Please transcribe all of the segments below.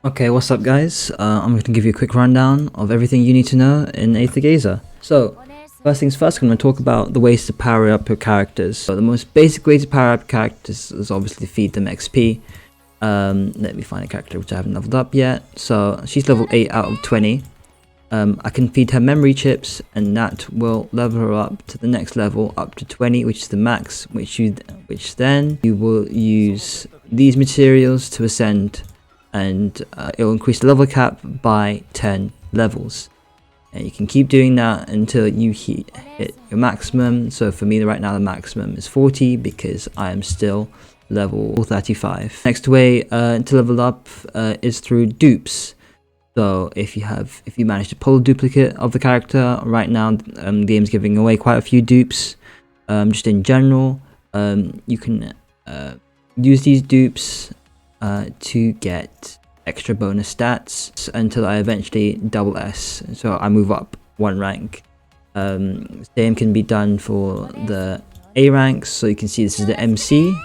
Okay, what's up guys? I'm going to give you a quick rundown of everything you need to know in Aether Gazer. So, first things first, I'm going to talk about the ways to power up your characters. So the most basic way to power up characters is obviously feed them XP. Let me find a character which I haven't leveled up yet. So, she's level 8 out of 20. I can feed her memory chips and that will level her up to the next level, up to 20, which is the max, which then you will use these materials to ascend, and it will increase the level cap by 10 levels, and you can keep doing that until you hit your maximum. So for me right now the maximum is 40 because I am still level 35. Next way to level up is through dupes. So if you manage to pull a duplicate of the character right now, the game's giving away quite a few dupes. Just in general, you can use these dupes to get extra bonus stats until I eventually double S, so I move up one rank. Same can be done for the A ranks. So you can see this is the MC.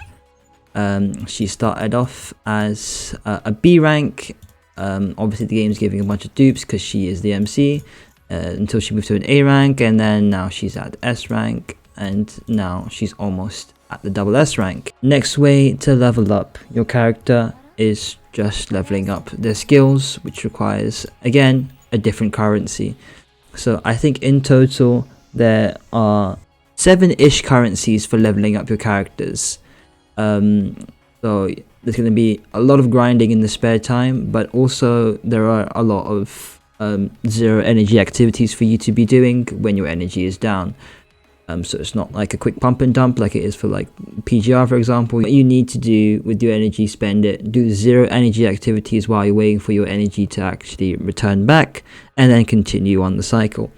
She started off as a B rank. Obviously the game's giving a bunch of dupes because she is the MC until she moved to an A rank, and then now she's at S rank, and now she's almost at the double S rank. Next way to level up your character is just leveling up their skills, which requires again a different currency. So I think in total there are 7-ish currencies for leveling up your characters. So there's going to be a lot of grinding in the spare time, but also there are a lot of zero energy activities for you to be doing when your energy is down. So it's not like a quick pump and dump like it is for like PGR, for example. What you need to do with your energy, spend it, do 0 energy activities while you're waiting for your energy to actually return back, and then continue on the cycle.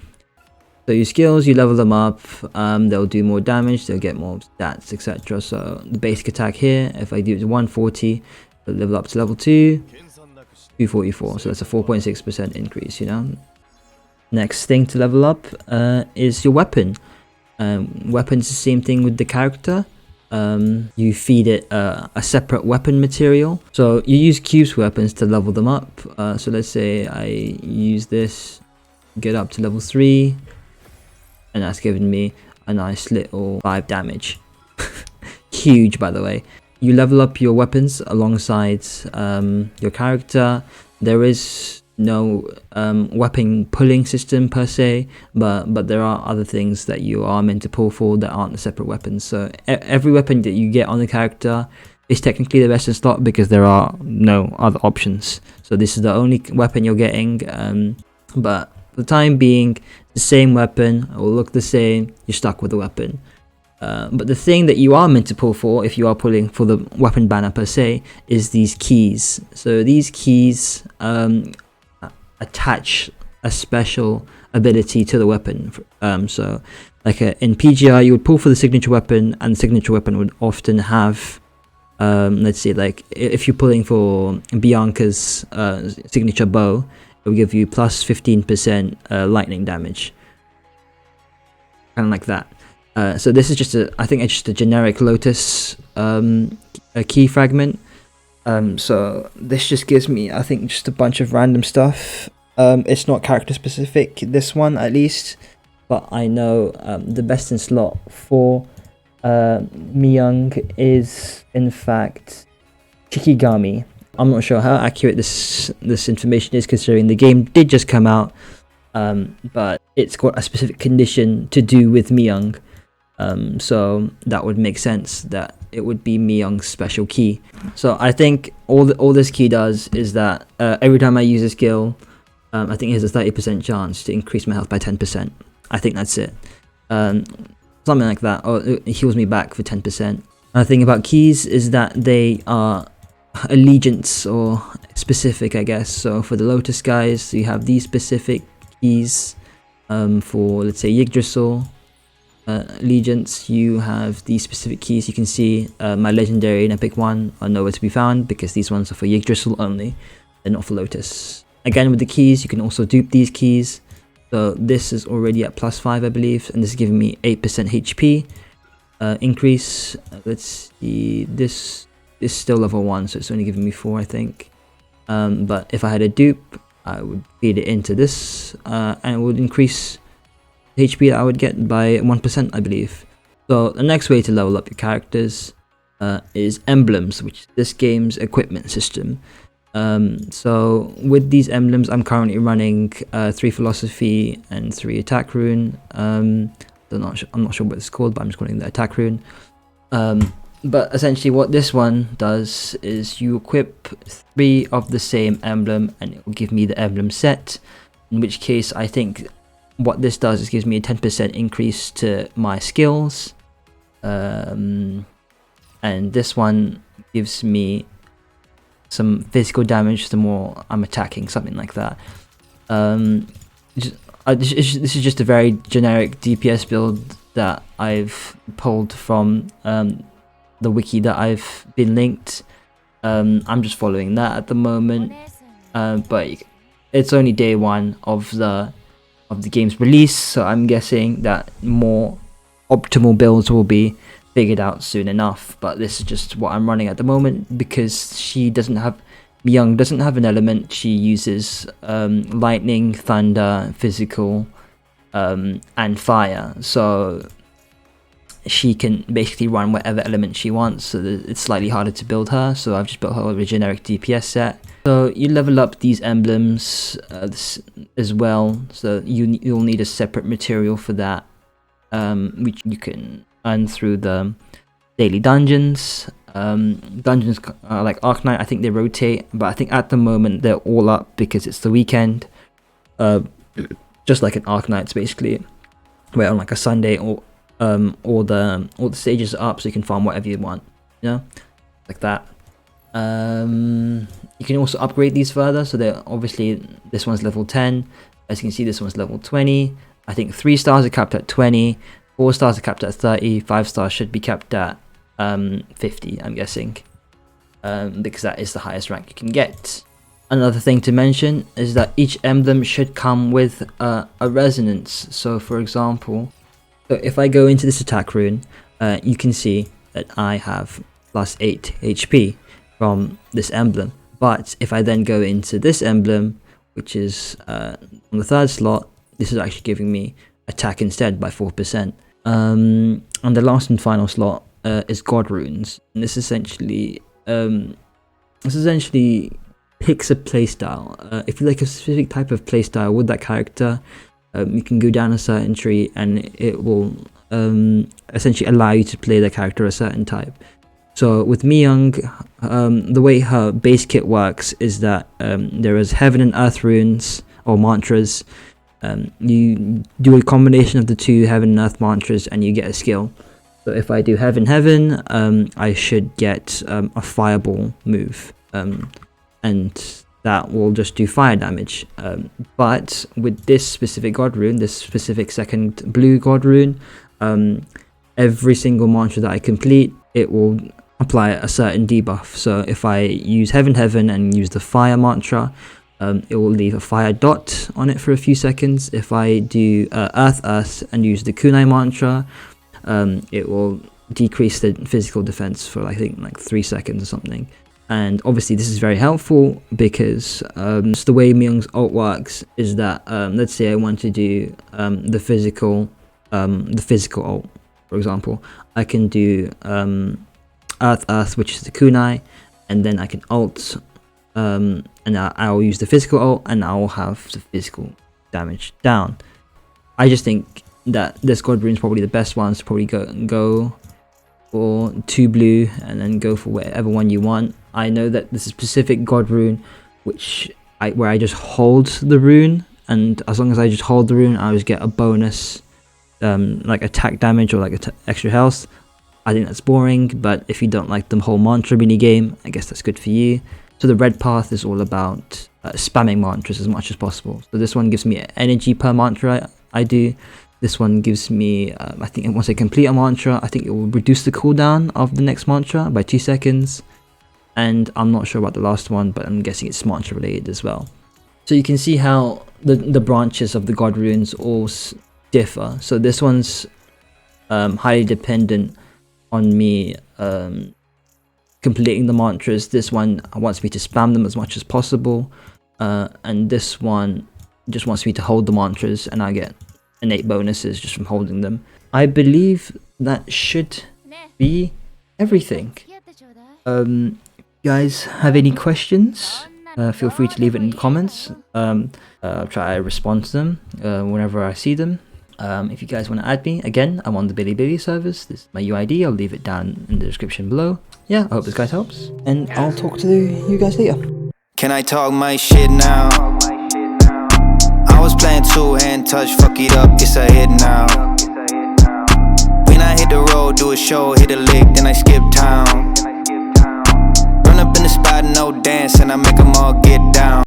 So your skills, you level them up, they'll do more damage, they'll get more stats, etc. So the basic attack here, if I do it to 140, it'll level up to level 2, 244, so that's a 4.6% increase, you know. Next thing to level up is your weapon. Weapons, the same thing with the character. You feed it a separate weapon material. So you use cubes weapons to level them up. So let's say I use this, get up to level 3, and that's given me a nice little 5 damage. Huge, by the way. You level up your weapons alongside your character. There is no weapon pulling system per se, but there are other things that you are meant to pull for that aren't the separate weapons. So every weapon that you get on the character is technically the best in slot because there are no other options. So this is the only weapon you're getting, but for the time being, the same weapon will look the same, you're stuck with the weapon. But the thing that you are meant to pull for, if you are pulling for the weapon banner per se, is these keys. So these keys attach a special ability to the weapon. So like in PGR you would pull for the signature weapon, and the signature weapon would often have let's say like if you're pulling for Bianca's signature bow, it will give you plus 15% lightning damage, kind of like that. So this is just I think it's just a generic Lotus a key fragment. So this just gives me, I think, just a bunch of random stuff. It's not character specific, this one at least, but I know the best in slot for Miying is in fact Shikigami. I'm not sure how accurate this information is considering the game did just come out, but it's got a specific condition to do with Miying. So that would make sense that it would be Miying's special key. So I think all this key does is that every time I use a skill, I think it has a 30% chance to increase my health by 10%. I think that's it. Something like that, or it heals me back for 10%. Another thing about keys is that they are allegiance or specific, I guess. So for the Lotus guys, you have these specific keys. For let's say Yggdrasil allegiance, you have these specific keys. You can see my legendary and epic one are nowhere to be found because these ones are for Yggdrasil only, they're not for Lotus. Again, with the keys you can also dupe these keys. So this is already at +5, I believe, and this is giving me 8% HP increase. Let's see, this is still level 1, so it's only giving me 4, I think. But if I had a dupe, I would feed it into this, and it would increase the HP that I would get by 1%, I believe. So the next way to level up your characters is Emblems, which is this game's equipment system. So with these emblems, I'm currently running 3 philosophy and 3 attack rune. I'm not sure what it's called, but I'm just calling it the attack rune. But essentially what this one does is you equip 3 of the same emblem and it will give me the emblem set, in which case I think what this does is gives me a 10% increase to my skills, and this one gives me some physical damage the more I'm attacking, something like that. This is just a very generic DPS build that I've pulled from the wiki that I've been linked. I'm just following that at the moment, but it's only day 1 of the game's release, so I'm guessing that more optimal builds will be figured out soon enough. But this is just what I'm running at the moment because she doesn't have Miying doesn't have an element. She uses lightning, thunder, physical, and fire, so she can basically run whatever element she wants, so it's slightly harder to build her. So I've just built her with a generic DPS set. So you level up these emblems as well, so you'll need a separate material for that, which you can earn through the daily dungeons. Dungeons like Arknight, I think they rotate, but I think at the moment they're all up because it's the weekend. Just like an Arknights basically, where on like a Sunday all the stages are up, so you can farm whatever you want, you know, like that. You can also upgrade these further, so they're obviously this one's level 10. As you can see, this one's level 20. I think 3 stars are capped at 20, 4 stars are capped at 30, 5 stars should be capped at 50, I'm guessing, because that is the highest rank you can get. Another thing to mention is that each emblem should come with a resonance. So for example, if I go into this attack rune, you can see that I have plus 8 HP from this emblem. But if I then go into this emblem, which is on the 3rd slot, this is actually giving me attack instead by 4%. And the last and final slot is God runes, and this essentially picks a playstyle. If you like a specific type of playstyle with that character, you can go down a certain tree and it will essentially allow you to play the character a certain type. So with Miying, the way her base kit works is that there is heaven and earth runes or mantras. You do a combination of the 2 heaven and earth mantras and you get a skill. So if I do heaven, I should get a fireball move, and that will just do fire damage. But with this specific god rune, this specific 2nd blue god rune, every single mantra that I complete, it will apply a certain debuff. So if I use heaven and use the fire mantra, it will leave a fire dot on it for a few seconds. If I do earth and use the kunai mantra, it will decrease the physical defense for I think like 3 seconds or something. And obviously this is very helpful because the way Miying's ult works is that let's say I want to do the physical ult, for example, I can do earth, which is the kunai, and then I can ult, and I'll use the physical ult and I'll have the physical damage down. I just think that this god rune is probably the best one, so probably go for 2 blue and then go for whatever one you want. I know that there's a specific god rune where I just hold the rune, and as long as I just hold the rune, I always get a bonus like attack damage or like extra health. I think that's boring, but if you don't like the whole mantra mini game, I guess that's good for you. So the red path is all about spamming mantras as much as possible. So this one gives me energy per mantra I do. This one gives me, I think once I complete a mantra, I think it will reduce the cooldown of the next mantra by 2 seconds. And I'm not sure about the last one, but I'm guessing it's mantra related as well. So you can see how the branches of the god runes all differ. So this one's highly dependent on me completing the mantras. This one wants me to spam them as much as possible, and this one just wants me to hold the mantras, and I get innate bonuses just from holding them. I believe that should be everything. You guys have any questions? Feel free to leave it in the comments. I'll try to respond to them whenever I see them. If you guys want to add me, again, I'm on the Bilibili service. This is my UID. I'll leave it down in the description below. Yeah, I hope this guys helps, and I'll talk to you guys later. Can I talk my shit now? I was playing two-hand touch, fuck it up, it's a hit now. When I hit the road, do a show, hit a lick, then I skip town. Run up in the spot, no dance, and I make them all get down.